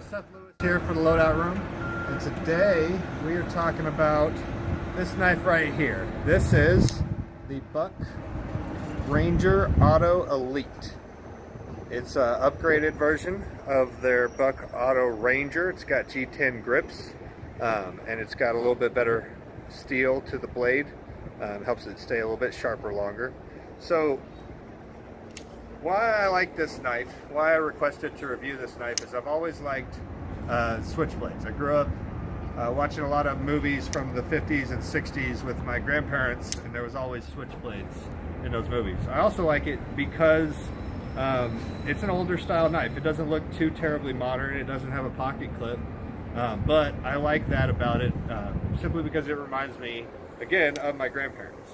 Seth Lewis here for the Loadout Room, and today we are talking about this knife right here. This is the Buck Ranger Auto Elite. It's an upgraded version of their Buck Auto Ranger. It's got G10 grips, and it's got a little bit better steel to the blade. Helps it stay a little bit sharper longer. So why I like this knife, why I requested to review this knife, is I've always liked switchblades. I grew up watching a lot of movies from the 50s and 60s with my grandparents, and there was always switchblades in those movies. I also like it because it's an older style knife. It doesn't look too terribly modern. It doesn't have a pocket clip, but I like that about it simply because it reminds me, again, of my grandparents.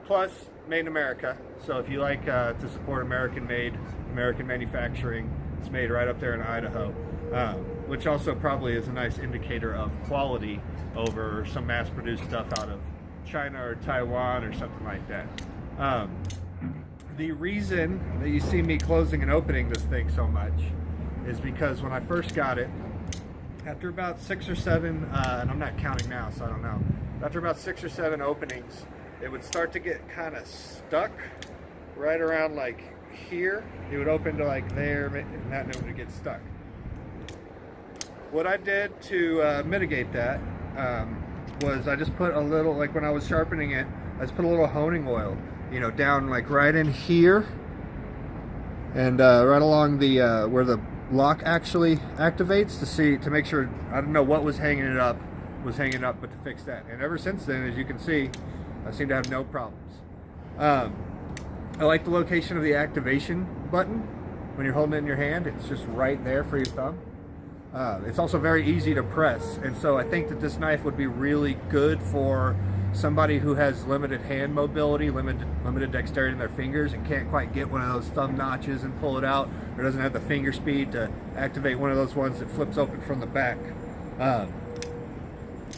Plus, made in America. So if you like to support American-made, American manufacturing, it's made right up there in Idaho, which also probably is a nice indicator of quality over some mass-produced stuff out of China or Taiwan or something like that. The reason that you see me closing and opening this thing so much is because when I first got it, after about 6 or 7, and I'm not counting now, so I don't know, after about 6 or 7 openings, it would start to get kind of stuck right around like here. It would open to like there, and that would get stuck. What I did to mitigate that was I just put a little, like when I was sharpening it, I just put a little honing oil, you know, down like right in here and right along the where the lock actually activates to make sure, I don't know what was hanging it up, but to fix that. And ever since then, as you can see, I seem to have no problems. I like the location of the activation button. When you're holding it in your hand, it's just right there for your thumb. It's also very easy to press, and so I think that this knife would be really good for somebody who has limited hand mobility, limited dexterity in their fingers, and can't quite get one of those thumb notches and pull it out, or doesn't have the finger speed to activate one of those ones that flips open from the back.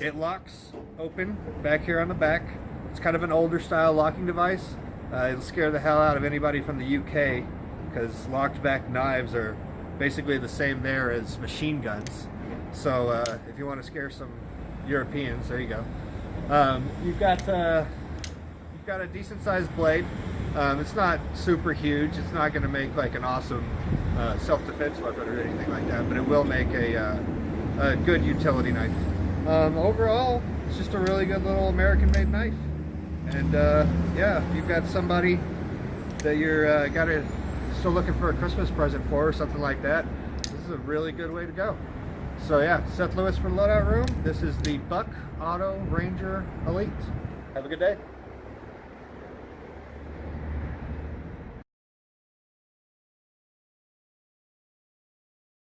It locks open back here on the back. It's kind of an older style locking device. It'll scare the hell out of anybody from the UK because locked back knives are basically the same there as machine guns. So if you want to scare some Europeans, there you go. You've got a decent sized blade. It's not super huge. It's not going to make like an awesome self-defense weapon or anything like that, but it will make a good utility knife. Overall, it's just a really good little American-made knife. And yeah, if you've got somebody that you're still looking for a Christmas present for or something like that, this is a really good way to go. So yeah, Seth Lewis from Loadout Room. This is the Buck Auto Ranger Elite. Have a good day.